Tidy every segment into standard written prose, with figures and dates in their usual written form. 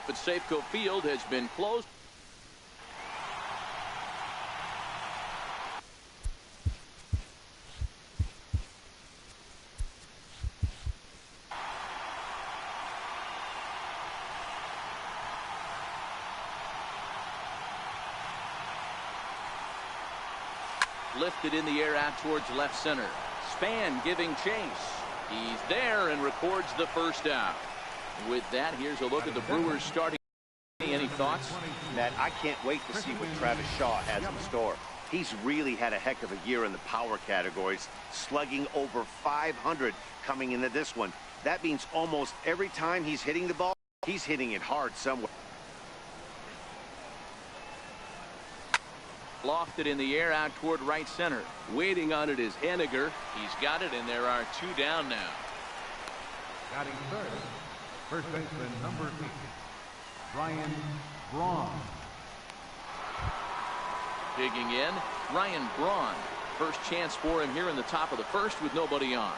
at Safeco Field has been closed. Lifted in the air out towards left center. Span giving chase. He's there and records the first out. With that, here's a look at the Brewers starting. Any thoughts? Matt, I can't wait to see what Travis Shaw has in store. He's really had a heck of a year in the power categories, slugging over 500 coming into this one. That means almost every time he's hitting the ball, he's hitting it hard somewhere. Lofted in the air out toward right center. Waiting on it is Henniger. He's got it, and there are 2 down now. Batting third, first baseman number 8, Ryan Braun. Digging in, Ryan Braun. First chance for him here in the top of the first with nobody on.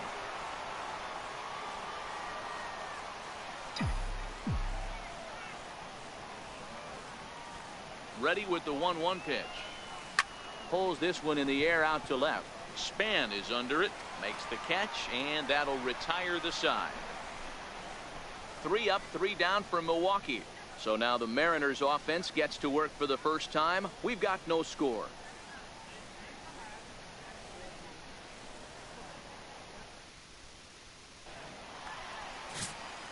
Ready with the 1-1 pitch. Pulls this one in the air out to left. Span is under it, makes the catch, and that'll retire the side. 3 up, 3 down for Milwaukee. So now the Mariners offense gets to work for the first time. We've got no score.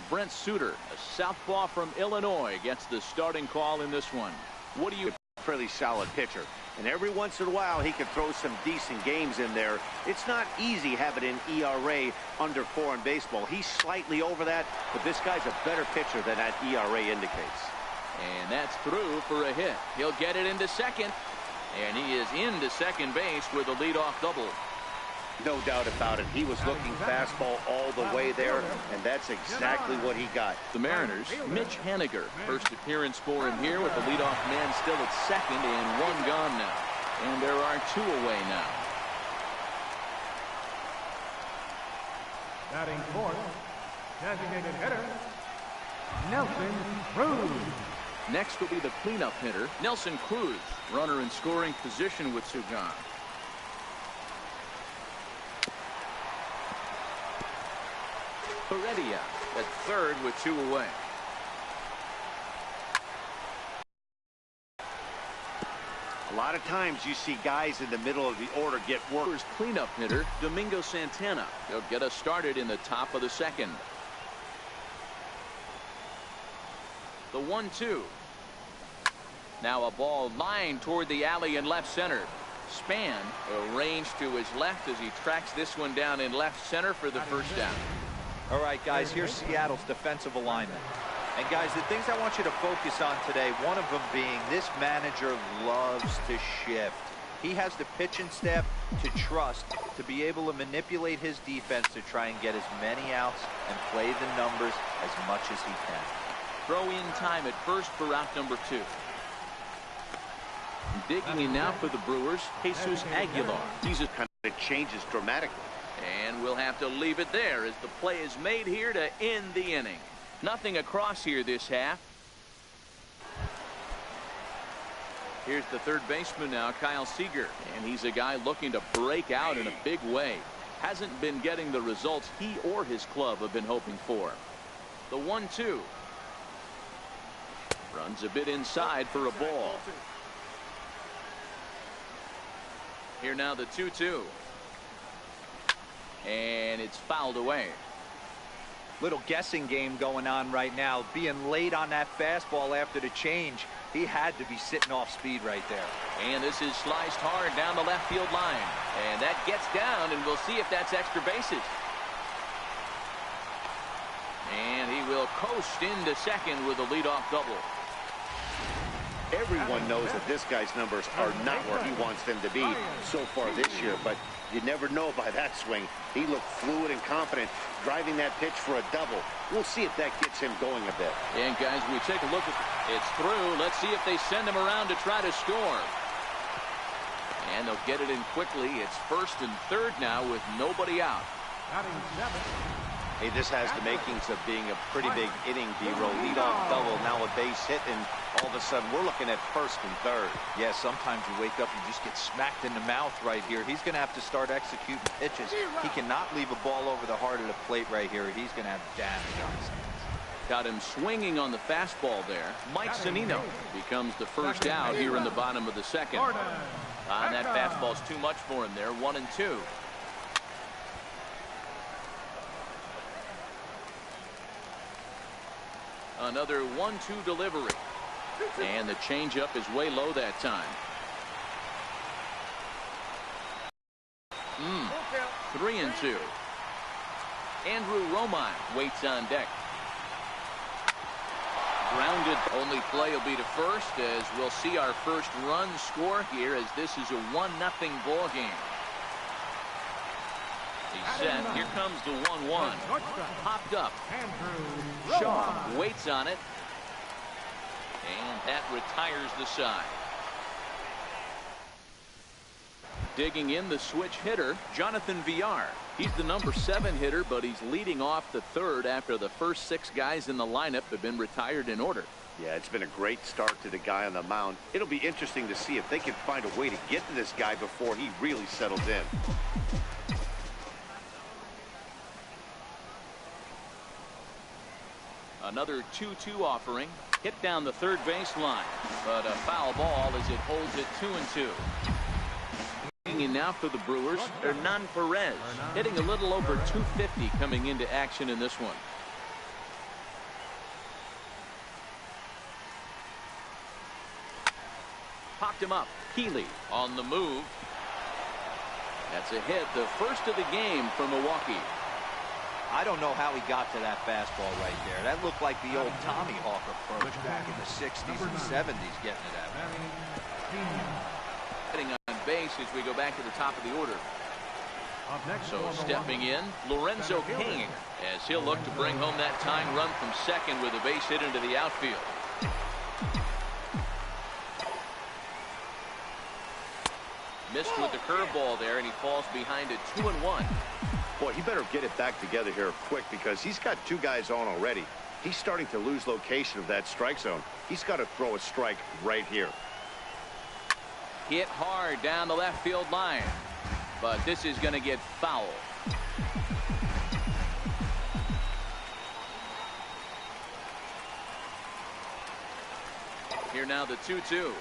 Brent Suter, a southpaw from Illinois, gets the starting call in this one. What do you... Fairly solid pitcher, and every once in a while he could throw some decent games in there. It's not easy having an ERA under 4 in baseball. He's slightly over that, but this guy's a better pitcher than that ERA indicates. And that's through for a hit. He'll get it into second, and he is into second base with a leadoff double. No doubt about it. He was looking fastball all the way there, and that's exactly what he got. The Mariners, Mitch Henniger. First appearance for him here with the leadoff man still at second and 1 gone now. And there are 2 away now. Batting fourth, designated hitter, Nelson Cruz. Next will be the cleanup hitter, Nelson Cruz. Runner in scoring position with Sugan. Heredia at third with 2 away. A lot of times you see guys in the middle of the order get work. Cleanup hitter Domingo Santana. They'll get us started in the top of the second. The 1-2. Now a ball lined toward the alley in left center. Span arranged to his left as he tracks this one down in left center for the first down. All right, guys, here's Seattle's defensive alignment. And, guys, the things I want you to focus on today, one of them being this manager loves to shift. He has the pitching staff to trust to be able to manipulate his defense to try and get as many outs and play the numbers as much as he can. Throw in time at first for out number 2. Digging in now for the Brewers, Jesus Aguilar. He's just kind of changes dramatically. And we'll have to leave it there as the play is made here to end the inning. Nothing across here this half. Here's the third baseman now, Kyle Seager. And he's a guy looking to break out in a big way. Hasn't been getting the results he or his club have been hoping for. The 1-2. Runs a bit inside for a ball. Here now the 2-2. And it's fouled away. Little guessing game going on right now. Being late on that fastball after the change. He had to be sitting off speed right there. And this is sliced hard down the left field line. And that gets down, and we'll see if that's extra bases. And he will coast into second with a leadoff double. Everyone knows that this guy's numbers are not where he wants them to be so far this year, but you never know by that swing. He looked fluid and confident, driving that pitch for a double. We'll see if that gets him going a bit. And guys, we take a look at it's through. Let's see if they send him around to try to score. And they'll get it in quickly. It's first and third now with nobody out. Batting 7, Hey, this has the makings of being a pretty big inning, D-Row. Leadoff double, now a base hit, and all of a sudden we're looking at first and third. Yeah, sometimes you wake up and just get smacked in the mouth right here. He's going to have to start executing pitches. He cannot leave a ball over the heart of the plate right here. He's going to have damage on his hands. Got him swinging on the fastball there. Mike Zunino becomes the first out here in the bottom of the second. And that fastball's too much for him there. 1-2. Another 1-2 delivery. And the changeup is way low that time. 3-2. Andrew Romine waits on deck. Grounded. Only play will be to first, as we'll see our first run score here, as this is a 1-0 ball game. He's set. Here comes the 1-1. Popped up. Shaw waits on it. And that retires the side. Digging in the switch hitter, Jonathan Villar. He's the number 7 hitter, but he's leading off the third after the first 6 guys in the lineup have been retired in order. Yeah, it's been a great start to the guy on the mound. It'll be interesting to see if they can find a way to get to this guy before he really settles in. Another 2-2 offering. Hit down the third base line, but a foul ball as it holds it 2-2. In now for the Brewers, Hernan Perez, hitting a little over 250 coming into action in this one. Popped him up. Healy on the move. That's a hit, the first of the game for Milwaukee. I don't know how he got to that fastball right there. That looked like the old Tommy Hawk approach back in the 60s and 70s, getting it at me. Hitting on base as we go back to the top of the order. So stepping in, Lorenzo King, as he'll look to bring home that tying run from second with a base hit into the outfield. Missed with the curveball there, and he falls behind it 2-1. Boy, he better get it back together here quick, because he's got 2 guys on already. He's starting to lose location of that strike zone. He's got to throw a strike right here. Hit hard down the left field line, but this is going to get foul. Here now the 2-2.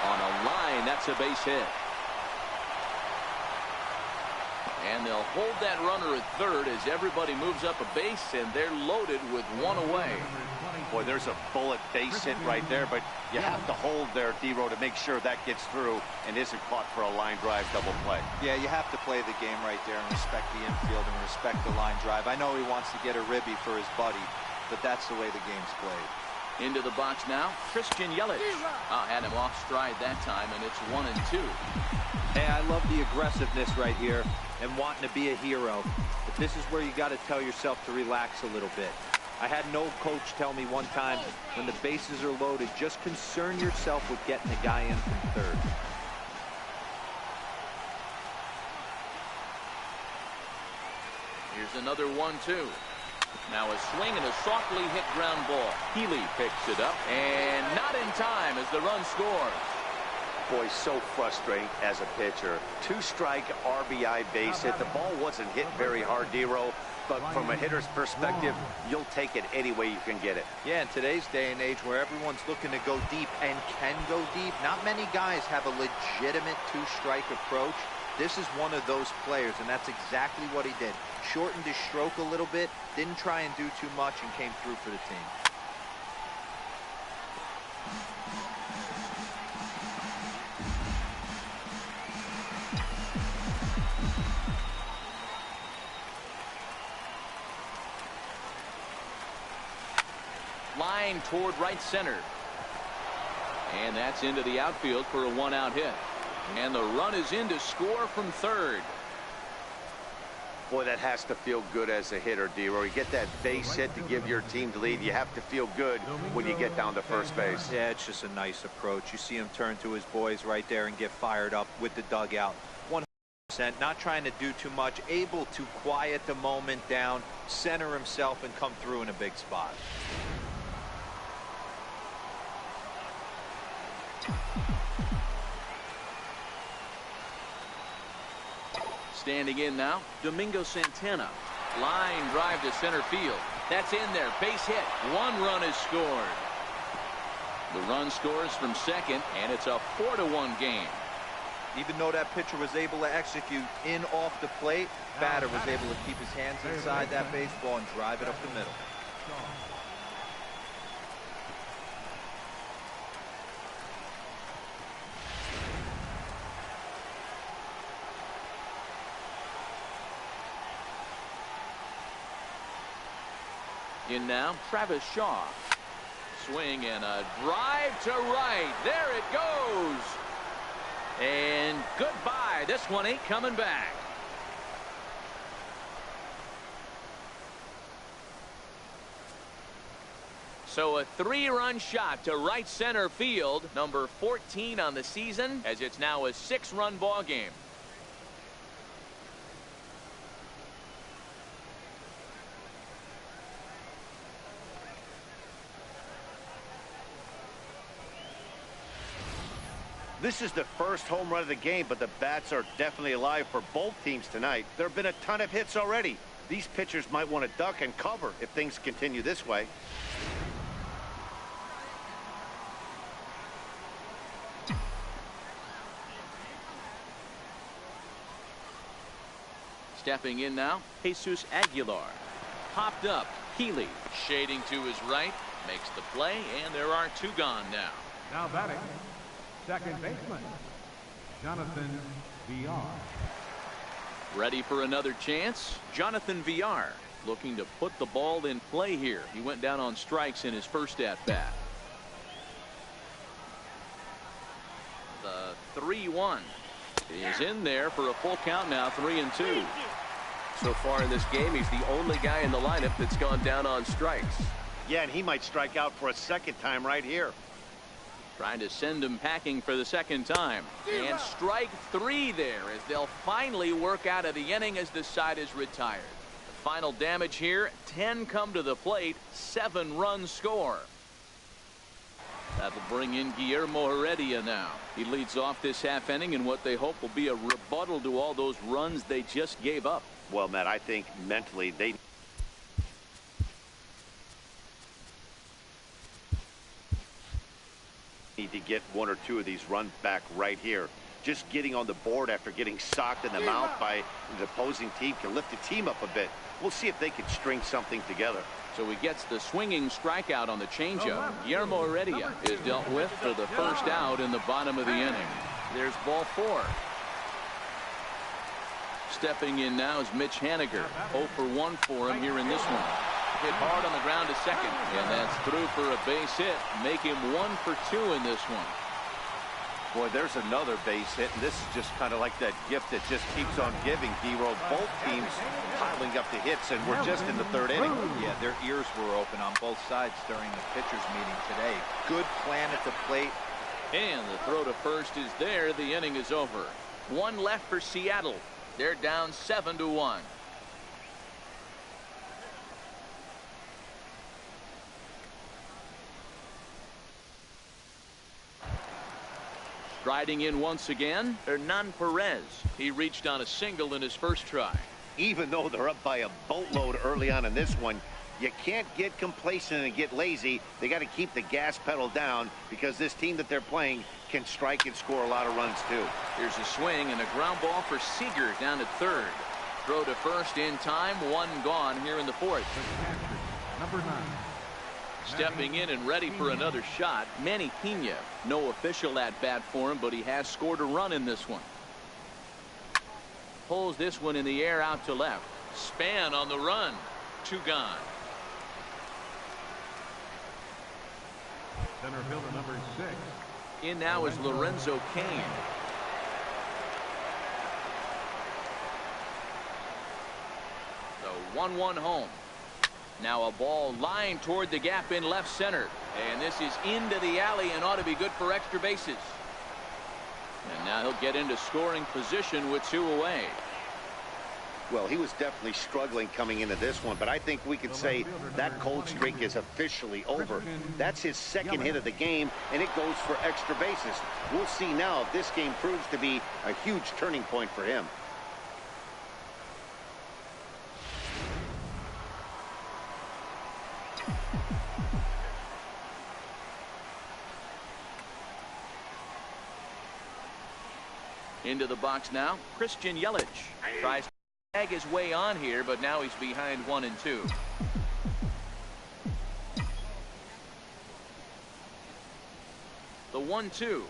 On a line, that's a base hit. And they'll hold that runner at third as everybody moves up a base, and they're loaded with 1 away. Boy, there's a bullet base hit right there, but you have to hold there, D-Row, to make sure that gets through and isn't caught for a line drive double play. Yeah, you have to play the game right there and respect the infield and respect the line drive. I know he wants to get a ribby for his buddy, but that's the way the game's played. Into the box now, Christian Yelich. Had him off stride that time, and it's 1-2. Hey, I love the aggressiveness right here and wanting to be a hero. But this is where you got to tell yourself to relax a little bit. I had an old coach tell me one time, when the bases are loaded, just concern yourself with getting the guy in from third. Here's another 1-2. Now a swing and a softly hit ground ball. Healy picks it up, and not in time as the run scores. Boy, so frustrating as a pitcher. 2-strike RBI base hit. The ball wasn't hit very hard, D-Row, but from a hitter's perspective, you'll take it any way you can get it. Yeah, in today's day and age where everyone's looking to go deep and can go deep, not many guys have a legitimate 2-strike approach. This is one of those players, and that's exactly what he did. Shortened his stroke a little bit, didn't try and do too much, and came through for the team. Line toward right center. And that's into the outfield for a 1-out hit. And the run is in to score from third. Boy, that has to feel good as a hitter, D-Row. You get that base hit to give your team the lead. You have to feel good when you get down to first base. Yeah, it's just a nice approach. You see him turn to his boys right there and get fired up with the dugout. 100% 100%, not trying to do too much, able to quiet the moment down, center himself, and come through in a big spot. Standing in now, Domingo Santana. Line drive to center field. That's in there. Base hit. One run is scored. The run scores from second, and it's a 4-1 game. Even though that pitcher was able to execute in off the plate, batter was able to keep his hands inside that baseball and drive it up the middle. In now, Travis Shaw. Swing and a drive to right. There it goes. And goodbye. This one ain't coming back. So a 3-run shot to right center field, number 14 on the season, as it's now a 6-run ball game. This is the first home run of the game, but the bats are definitely alive for both teams tonight. There have been a ton of hits already. These pitchers might want to duck and cover if things continue this way. Stepping in now, Jesus Aguilar. Popped up, Healy shading to his right, makes the play, and there are 2 gone now. Now batting, second baseman, Jonathan Villar. Ready for another chance? Jonathan Villar looking to put the ball in play here. He went down on strikes in his first at-bat. The 3-1 is in there for a full count now, 3-2. So far in this game, he's the only guy in the lineup that's gone down on strikes. Yeah, and he might strike out for a second time right here. Trying to send him packing for the second time. And strike 3 there as they'll finally work out of the inning as the side is retired. The final damage here, 10 come to the plate, 7 runs score. That'll bring in Guillermo Heredia now. He leads off this half inning in what they hope will be a rebuttal to all those runs they just gave up. Well, Matt, I think mentally they need to get 1 or 2 of these runs back right here. Just getting on the board after getting socked in the mouth by the opposing team can lift the team up a bit. We'll see if they can string something together. So he gets the swinging strikeout on the changeup. Guillermo Heredia is dealt with for the first out in the bottom of the inning. There's ball 4. Stepping in now is Mitch Haniger. 0 for 1 for him here in this one. Hit hard on the ground to second, and that's through for a base hit. Make him 1 for 2 in this one. Boy, there's another base hit, and this is just kind of like that gift that just keeps on giving, Hero. Both teams piling up the hits, and we're just in the 3rd inning. Yeah, their ears were open on both sides during the pitchers meeting today. Good plan at the plate. And the throw to first is there. The inning is over. 1 left for Seattle. They're down 7-1. Striding in once again, Hernan Perez. He reached on a single in his first try. Even though they're up by a boatload early on in this one, you can't get complacent and get lazy. They got to keep the gas pedal down because this team that they're playing can strike and score a lot of runs too. Here's a swing and a ground ball for Seager down at 3rd. Throw to first in time, 1 gone here in the 4th. Number 9. Stepping in and ready for another shot, Manny Pena. No official at bat for him, but he has scored a run in this one. Pulls this one in the air out to left. Span on the run. 2 gone. Center fielder number 6. In now is Lorenzo Cain. The 1-1 home. Now a ball lined toward the gap in left center. And this is into the alley and ought to be good for extra bases. And now he'll get into scoring position with 2 away. Well, he was definitely struggling coming into this one, but I think we could say that cold streak is officially over. That's his second hit of the game, and it goes for extra bases. We'll see now if this game proves to be a huge turning point for him. Into the box now, Christian Yelich tries to tag his way on here, but now he's behind 1-2. The 1-2.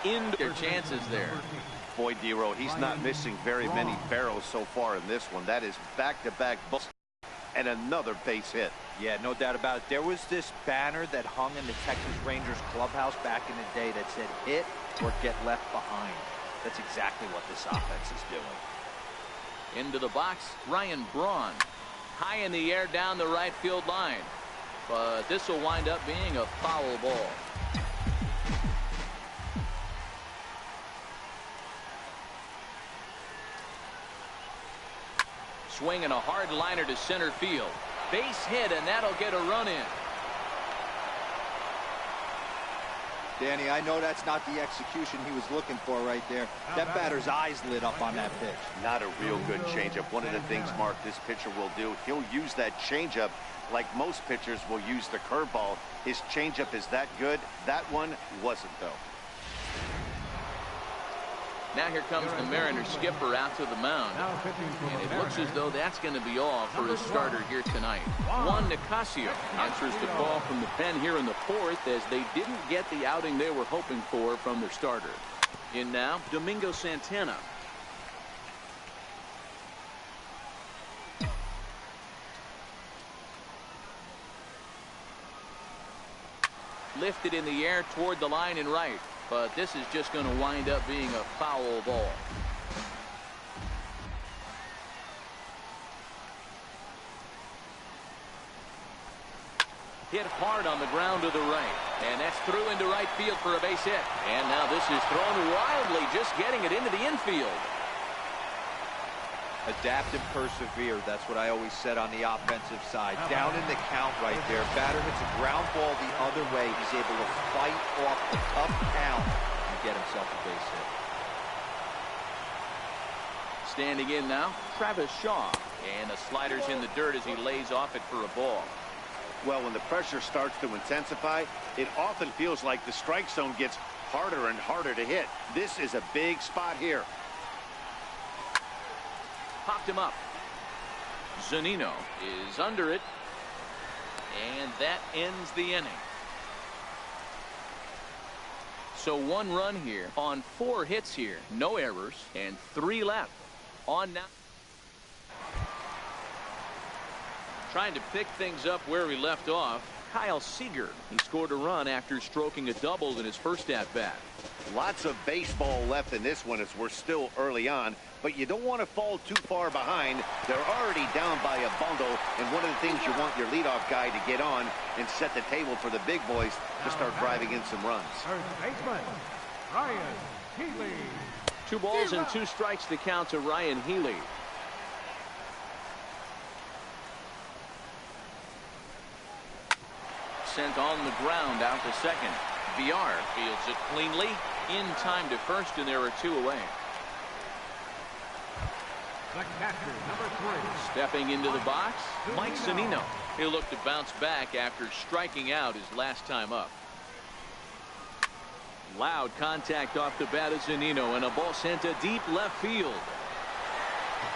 Into their chances there. Boy, Dero, he's not missing very many barrels so far in this one. That is back-to-back balls and another base hit. Yeah, no doubt about it. There was this banner that hung in the Texas Rangers clubhouse back in the day that said hit or get left behind. That's exactly what this offense is doing. Into the box, Ryan Braun. High in the air down the right field line. But this will wind up being a foul ball. Swinging a hard liner to center field. Base hit, and that'll get a run in. Danny, I know that's not the execution he was looking for right there. That batter's eyes lit up on that pitch. Not a real good changeup. One of the things, Mark, this pitcher will do, he'll use that changeup like most pitchers will use the curveball. His changeup is that good. That one wasn't, though. Now here comes the Mariners skipper out to the mound. And it looks as though that's going to be all for his starter here tonight. Juan Nicasio answers the call from the pen here in the 4th as they didn't get the outing they were hoping for from their starter. In now, Domingo Santana. Lifted in the air toward the line and right. But this is just going to wind up being a foul ball. Hit hard on the ground to the right. And that's through into right field for a base hit. And now this is thrown wildly, just getting it into the infield. Adapt and persevere. That's what I always said on the offensive side. Down in the count right there. Batter hits a ground ball the other way. He's able to fight off the tough count and get himself a base hit. Standing in now, Travis Shaw. And the slider's in the dirt as he lays off it for a ball. Well, when the pressure starts to intensify, it often feels like the strike zone gets harder and harder to hit. This is a big spot here. Popped him up. Zunino is under it. And that ends the inning. So 1 run here on 4 hits here. No errors and 3 left. On now. Trying to pick things up where we left off. Kyle Seager. He scored a run after stroking a double in his first at-bat. Lots of baseball left in this one as we're still early on, but you don't want to fall too far behind. They're already down by a bundle, and one of the things you want your leadoff guy to get on and set the table for the big boys to start driving in some runs. First baseman, Ryan Healy. 2 balls and 2 strikes to count to Ryan Healy. Sent on the ground out to second. Villar fields it cleanly in time to first, and there are 2 away. The catcher, number 3. Stepping into the box, Mike Zunino. He'll look to bounce back after striking out his last time up. Loud contact off the bat of Zunino, and a ball sent to deep left field.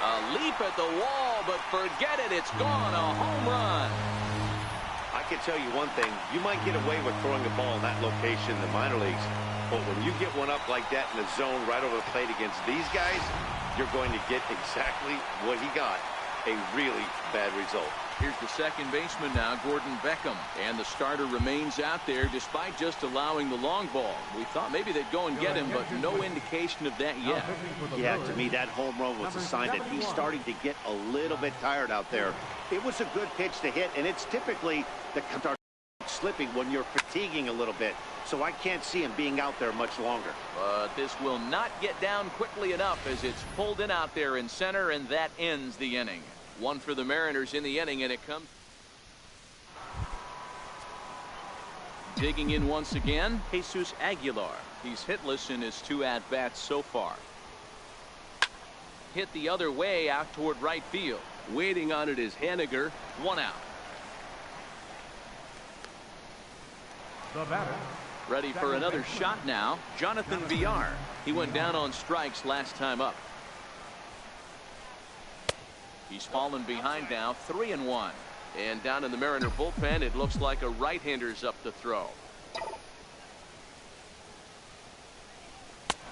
A leap at the wall, but forget it. It's gone. A home run. I can tell you one thing. You might get away with throwing a ball in that location in the minor leagues, but when you get one up like that in the zone right over the plate against these guys, you're going to get exactly what he got. A really bad result. Here's the second baseman now, Gordon Beckham. And the starter remains out there despite just allowing the long ball. We thought maybe they'd go and get him, but no indication of that yet. Yeah, to me, that home run was a sign that he's starting to get a little bit tired out there. It was a good pitch to hit, and it's typically the start slipping when you're fatiguing a little bit. So I can't see him being out there much longer. But this will not get down quickly enough as it's pulled in out there in center, and that ends the inning. One for the Mariners in the inning, and it comes. Digging in once again, Jesus Aguilar. He's hitless in his 2 at-bats so far. Hit the other way out toward right field. Waiting on it is Haniger. 1 out. The batter. Ready for another shot now, Jonathan Villar. He went down on strikes last time up. He's fallen behind now, 3-1. And down in the Mariner bullpen, it looks like a right-hander's up to throw.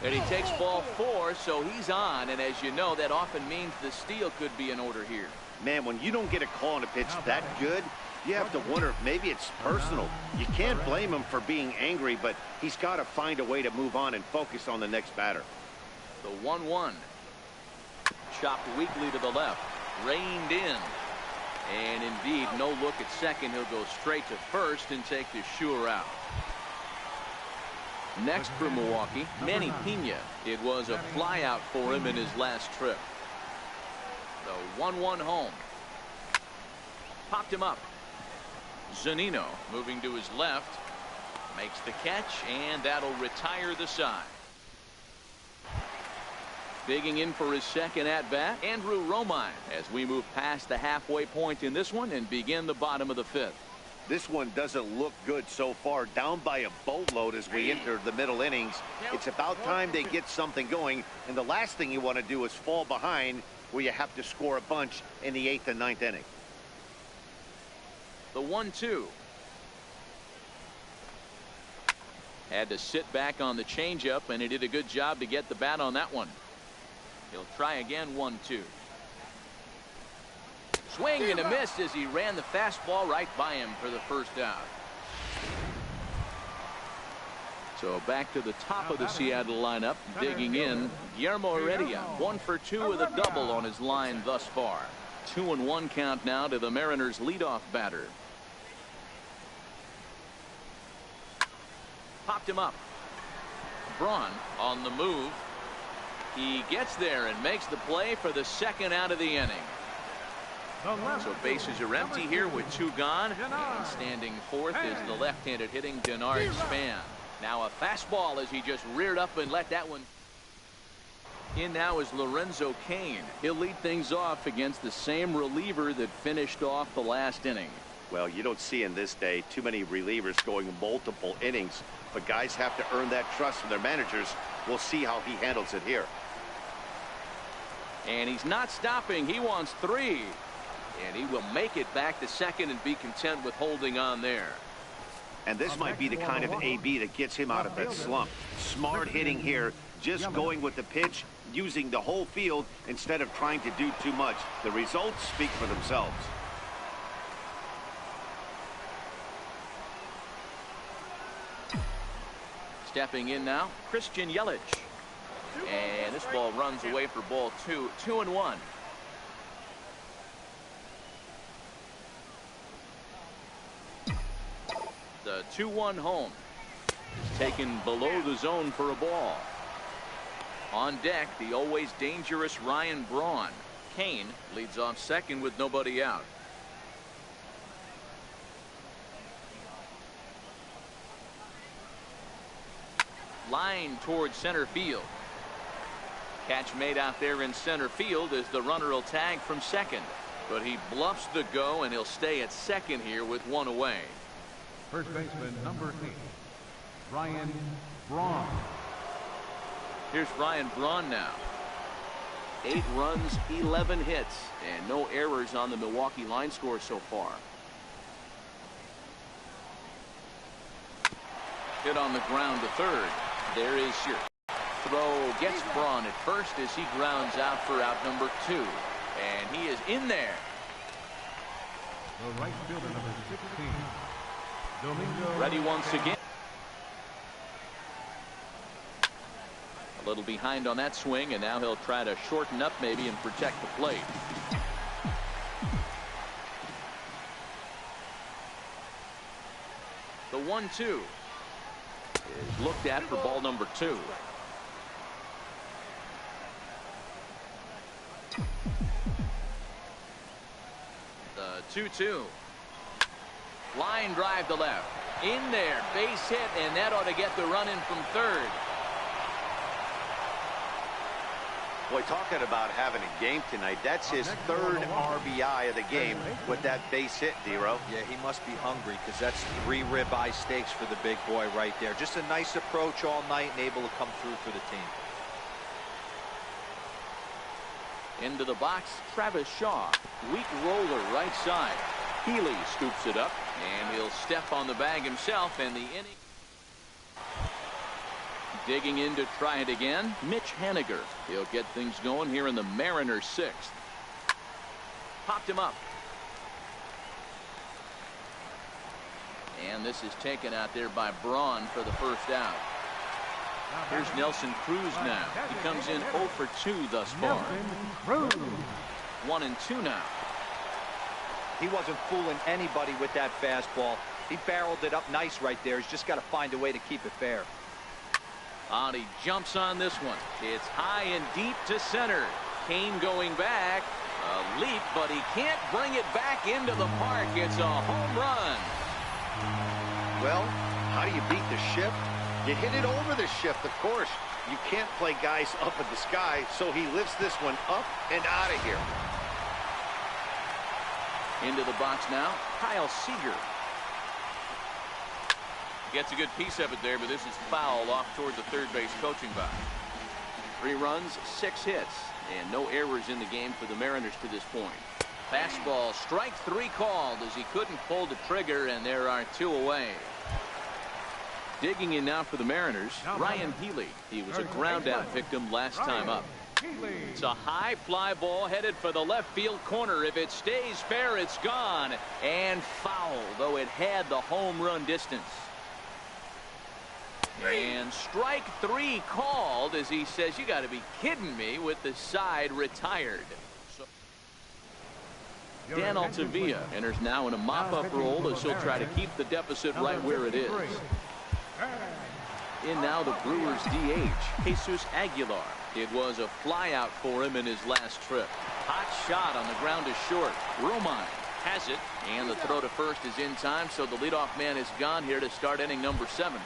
And he takes ball 4, so he's on. And as you know, that often means the steal could be in order here. Man, when you don't get a call on a pitch that good, you have to wonder if maybe it's personal. You can't blame him for being angry, but he's got to find a way to move on and focus on the next batter. The 1-1. Chopped weakly to the left. Reined in. And indeed, no look at second. He'll go straight to first and take the sure out. Next for Milwaukee, Manny Pena. It was a flyout for him in his last trip. The 1-1 home. Popped him up. Zunino moving to his left. Makes the catch, and that'll retire the side. Digging in for his second at-bat, Andrew Romine, as we move past the halfway point in this one and begin the bottom of the 5th. This one doesn't look good so far. Down by a boatload as we enter the middle innings. It's about time they get something going, and the last thing you want to do is fall behind where you have to score a bunch in the 8th and 9th inning. The 1-2. Had to sit back on the changeup, and he did a good job to get the bat on that one. He'll try again. 1-2. Swing and a miss as he ran the fastball right by him for the first out. So back to the top of the Seattle lineup. Digging in, Guillermo Heredia. 1 for 2 with a double on his line thus far. 2-1 count now to the Mariners leadoff batter. Popped him up. Braun on the move. He gets there and makes the play for the second out of the inning. So bases are empty here with 2 gone. And standing fourth is the left-handed hitting Denard Span. Now a fastball as he just reared up and let that one. In now is Lorenzo Cain. He'll lead things off against the same reliever that finished off the last inning. Well, you don't see in this day too many relievers going multiple innings, but guys have to earn that trust from their managers. We'll see how he handles it here. And he's not stopping. He wants 3. And he will make it back to second and be content with holding on there. And this might be the kind of AB that gets him out of that slump. Smart hitting here, just going with the pitch, using the whole field instead of trying to do too much. The results speak for themselves. Stepping in now, Christian Yelich. And this ball runs away for ball 2. 2-1. The 2-1 home is taken below the zone for a ball. On deck, the always dangerous Ryan Braun. Cain leads off second with nobody out. Line towards center field. Catch made out there in center field as the runner will tag from second. But he bluffs the go, and he'll stay at second here with 1 away. First baseman number 8, Ryan Braun. Here's Ryan Braun now. 8 runs, 11 hits, and no errors on the Milwaukee line score so far. Hit on the ground to third. There is your throw. Gets Braun at first as he grounds out for out number 2. And he is in there. The right fielder number 16, Domingo. Ready once again. A little behind on that swing, and now he'll try to shorten up maybe and protect the plate. The 1-2 is looked at for ball number 2. The 2-2. Line drive to left. In there, base hit, and that ought to get the run in from third. Boy, talking about having a game tonight, that's his third RBI of the game with that base hit, Dero. Yeah, he must be hungry because that's 3 ribeye steaks for the big boy right there. Just a nice approach all night and able to come through for the team. Into the box, Travis Shaw. Weak roller right side. Healy scoops it up, and he'll step on the bag himself, and the inning. Digging in to try it again, Mitch Haniger. He'll get things going here in the Mariners' 6th. Popped him up. And this is taken out there by Braun for the first out. Here's Nelson Cruz now. He comes in 0 for 2 thus far. 1-2 now. He wasn't fooling anybody with that fastball. He barreled it up nice right there. He's just got to find a way to keep it fair. And he jumps on this one. It's high and deep to center. Kane going back. A leap, but he can't bring it back into the park. It's a home run. Well, how do you beat the shift? You hit it over the shift, of course. You can't play guys up in the sky, so he lifts this one up and out of here. Into the box now, Kyle Seager. Gets a good piece of it there, but this is foul off toward the third base coaching box. 3 runs, 6 hits, and no errors in the game for the Mariners to this point. Fastball, strike 3 called as he couldn't pull the trigger, and there are 2 away. Digging in now for the Mariners, Ryan Healy. He was a ground out victim last time up. It's a high fly ball headed for the left field corner. If it stays fair, it's gone. And foul, though it had the home run distance. And strike 3 called as he says, you got to be kidding me, with the side retired. Dan Altavilla enters now in a mop-up role as he'll try to keep the deficit right where it is. In now the Brewers DH, Jesus Aguilar. It was a flyout for him in his last trip. Hot shot on the ground is short. Romine has it, and the throw to first is in time, so the leadoff man is gone here to start inning number 7.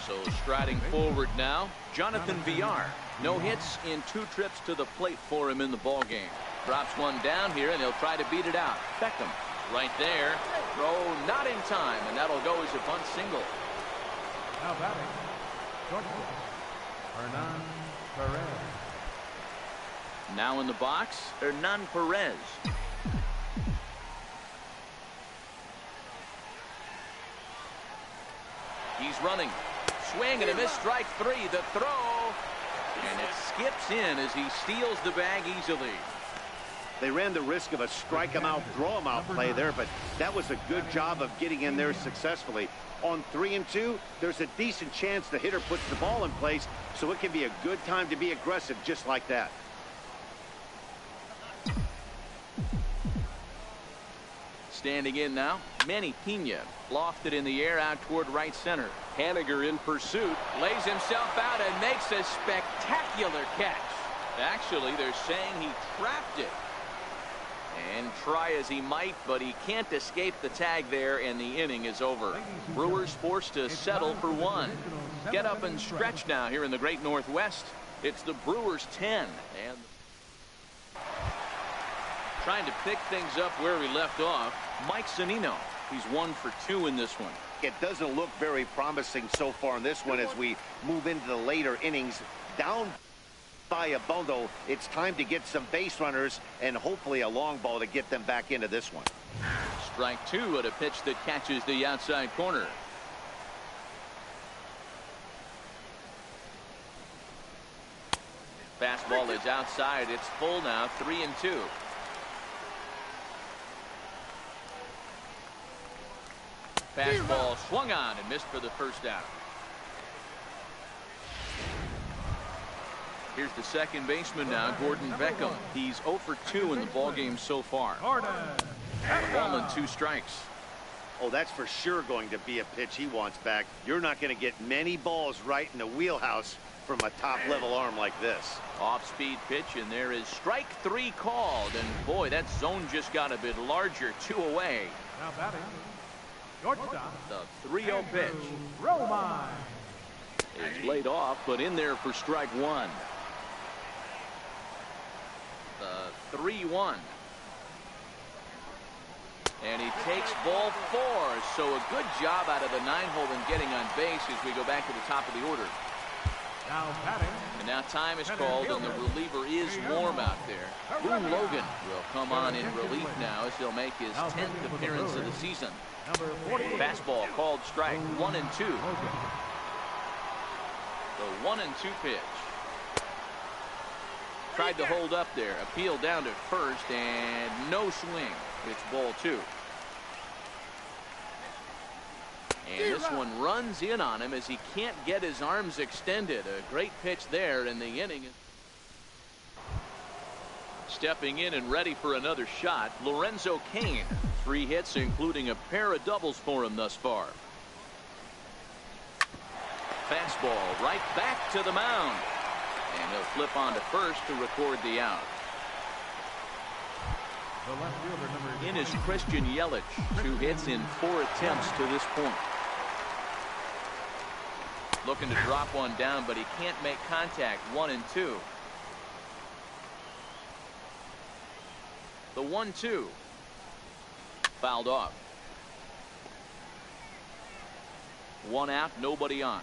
So striding forward now, Jonathan Villar. No hits in 2 trips to the plate for him in the ballgame. Drops one down here, and he'll try to beat it out. Beckham right there. Throw not in time, and that'll go as a bunt single. Now batting, shortstop, Hernan Perez. Now in the box, Hernan Perez. He's running. Swing and a miss, strike 3. The throw. And it skips in as he steals the bag easily. They ran the risk of a strike him out, throw him out play there, but that was a good job of getting in there successfully. On 3-2, there's a decent chance the hitter puts the ball in place, so it can be a good time to be aggressive just like that. Standing in now, Manny Pena. Lofted in the air out toward right center. Haniger in pursuit. Lays himself out and makes a spectacular catch. Actually, they're saying he trapped it. And try as he might, but he can't escape the tag there, and the inning is over. Brewers forced to settle for 1. Get up and stretch now here in the Great Northwest. It's the Brewers 10. And trying to pick things up where we left off, Mike Zunino. He's 1 for 2 in this one. It doesn't look very promising so far in this one as we move into the later innings. Down by a bundle, it's time to get some base runners and hopefully a long ball to get them back into this one. Strike 2 at a pitch that catches the outside corner. Fastball is outside. It's full now, 3-2. Fastball swung on and missed for the first out. Here's the second baseman now, Gordon Beckham. He's 0 for 2 in the ballgame so far. Ball and 2 strikes. Oh, that's for sure going to be a pitch he wants back. You're not going to get many balls right in the wheelhouse from a top-level arm like this. Off-speed pitch, and there is strike 3 called. And boy, that zone just got a bit larger. 2 away. Now batting, shortstop. The 3-0 pitch Romine. is laid off, but in there for strike 1. The 3-1. And he takes ball 4. So a good job out of the 9-hole in getting on base as we go back to the top of the order. Now batting. And now time is called, and the reliever is warm out there. Boone Logan will come on in relief now as he'll make his 10th appearance of the season. Number 40. Fastball called strike 1 and 2. The 1 and 2 pitch. Tried to hold up there. Appeal down to first, and no swing. It's ball 2. And this one runs in on him as he can't get his arms extended. A great pitch there in the inning. Stepping in and ready for another shot, Lorenzo Cain. 3 hits, including a pair of doubles for him thus far. Fastball right back to the mound. And he'll flip on to first to record the out. The left fielder, number In is Christian Yelich. 2 hits in 4 attempts to this point. Looking to drop one down, but he can't make contact. 1 and 2. The 1-2. Fouled off. 1 out, nobody on.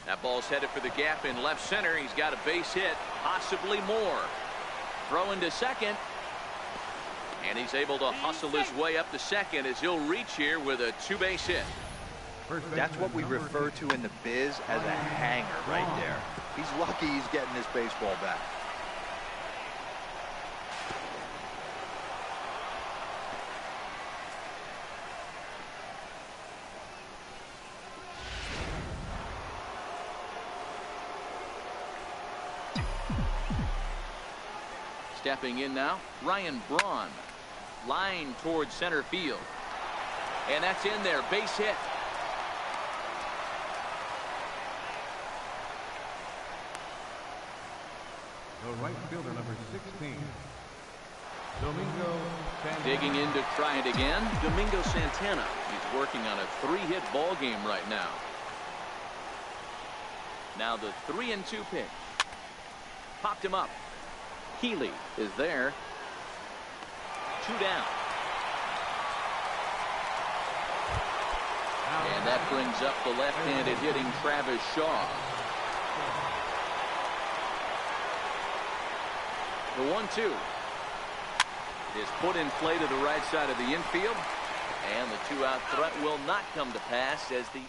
That ball's headed for the gap in left center. He's got a base hit, possibly more. Throw into second. And he's able to hustle his way up to second as he'll reach here with a 2-base hit. That's what we refer to in the biz as a hanger right there. He's lucky he's getting this baseball back. Stepping in now, Ryan Braun. Line towards center field. And that's in there. Base hit. The right fielder, number 16. Domingo Santana. Digging in to try it again, Domingo Santana. He's working on a 3-hit ball game right now. Now the 3-2 pitch. Popped him up. Healy is there. 2 down. And that brings up the left-handed hitting Travis Shaw. The 1-2 is put in play to the right side of the infield, and the 2-out threat will not come to pass as the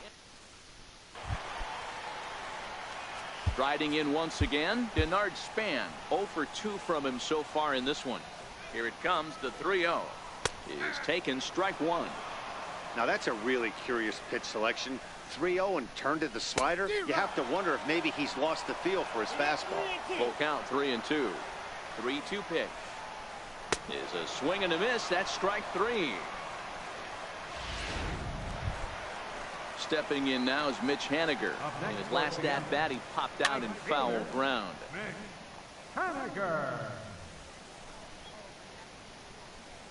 striding in once again, Denard Span. 0 for 2 from him so far in this one. Here it comes. The 3-0 is taken, strike 1. Now that's a really curious pitch selection. 3-0 and turned to the slider. You have to wonder if maybe he's lost the feel for his fastball. Full count, 3-2. 3-2 pitch is a swing and a miss. That's strike 3. Stepping in now is Mitch Haniger. In his last at bat, he popped out in foul ground. Haniger.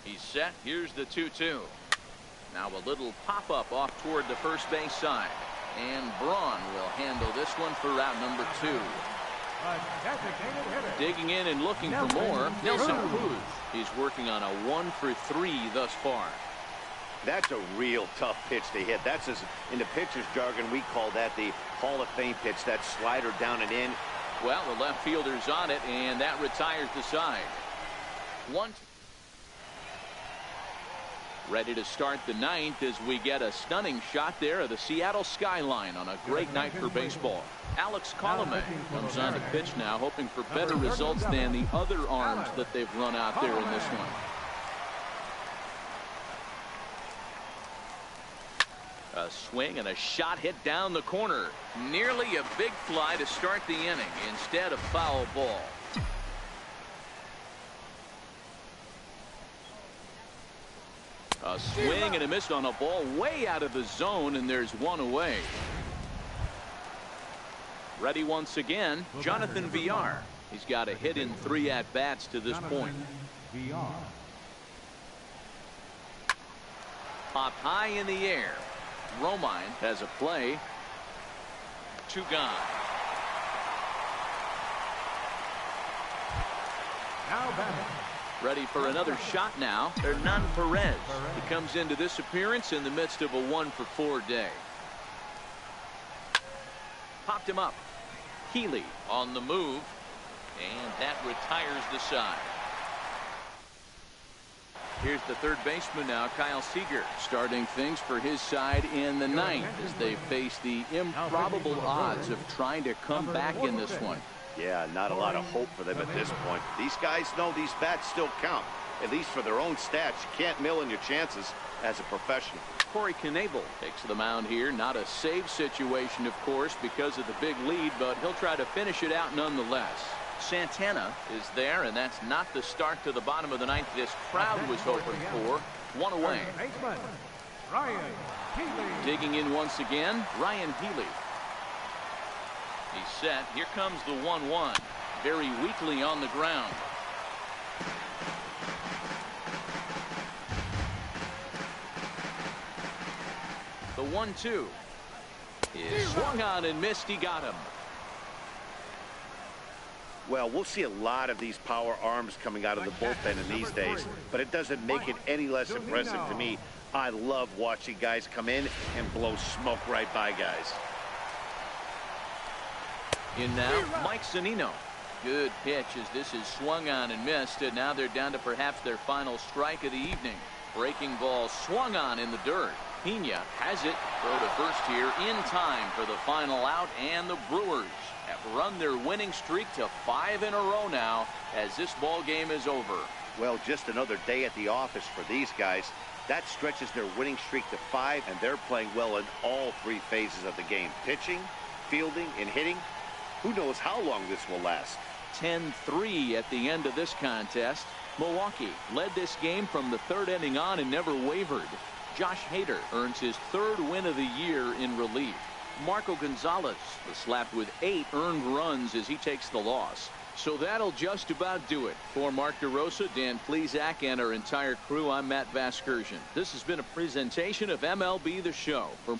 He's set. Here's the 2-2. Now a little pop-up off toward the first base side. And Braun will handle this one for route number 2. Digging in and looking for more, Nelson Cruz. He's working on a 1 for 3 thus far. That's a real tough pitch to hit. That's in the pitcher's jargon, we call that the Hall of Fame pitch, that slider down and in. Well, the left fielder's on it, and that retires the side. 1. Ready to start the 9th as we get a stunning shot there of the Seattle skyline on a great night for baseball. Alex Colomé comes on to pitch now, hoping for better results than the other arms that they've run out there in this one. A A swing and a shot hit down the corner. Nearly a big fly to start the inning. Instead, a foul ball. A swing and a miss on a ball way out of the zone, and there's one away. Ready once again, Jonathan Villar. He's got a hit in 3 at-bats to this point. Popped high in the air. Romine has a play. 2 gone. Now batting. Ready for another shot now. Hernan Perez. He comes into this appearance in the midst of a 1-for-4 day. Popped him up. Healy on the move. And that retires the side. Here's the third baseman now, Kyle Seager, starting things for his side in the 9th as they face the improbable odds of trying to come back in this one. Yeah, not a lot of hope for them at this point. These guys know these bats still count, at least for their own stats. You can't mill in your chances as a professional. Corey Knebel takes the mound here. Not a save situation, of course, because of the big lead, but he'll try to finish it out nonetheless. Santana is there, and that's not the start to the bottom of the 9th this crowd was hoping for. 1 away. Ryan Healy. Digging in once again, Ryan Healy. He's set. Here comes the 1-1. Very weakly on the ground. The 1-2 is swung on and missed. He got him. Well, we'll see a lot of these power arms coming out of the bullpen in these days, but it doesn't make it any less impressive to me. I love watching guys come in and blow smoke right by guys. In now, Mike Zunino. Good pitch as this is swung on and missed, and now they're down to perhaps their final strike of the evening. Breaking ball swung on in the dirt. Pena has it. Throw to first here in time for the final out, and the Brewers have run their winning streak to 5 in a row now as this ball game is over. Well, just another day at the office for these guys. That stretches their winning streak to 5, and they're playing well in all 3 phases of the game. Pitching, fielding, and hitting. Who knows how long this will last. 10-3 at the end of this contest. Milwaukee led this game from the 3rd inning on and never wavered. Josh Hader earns his 3rd win of the year in relief. Marco Gonzalez was slapped with 8 earned runs as he takes the loss. So that'll just about do it. For Mark DeRosa, Dan Plesac, and our entire crew, I'm Matt Vasgersian. This has been a presentation of MLB The Show. For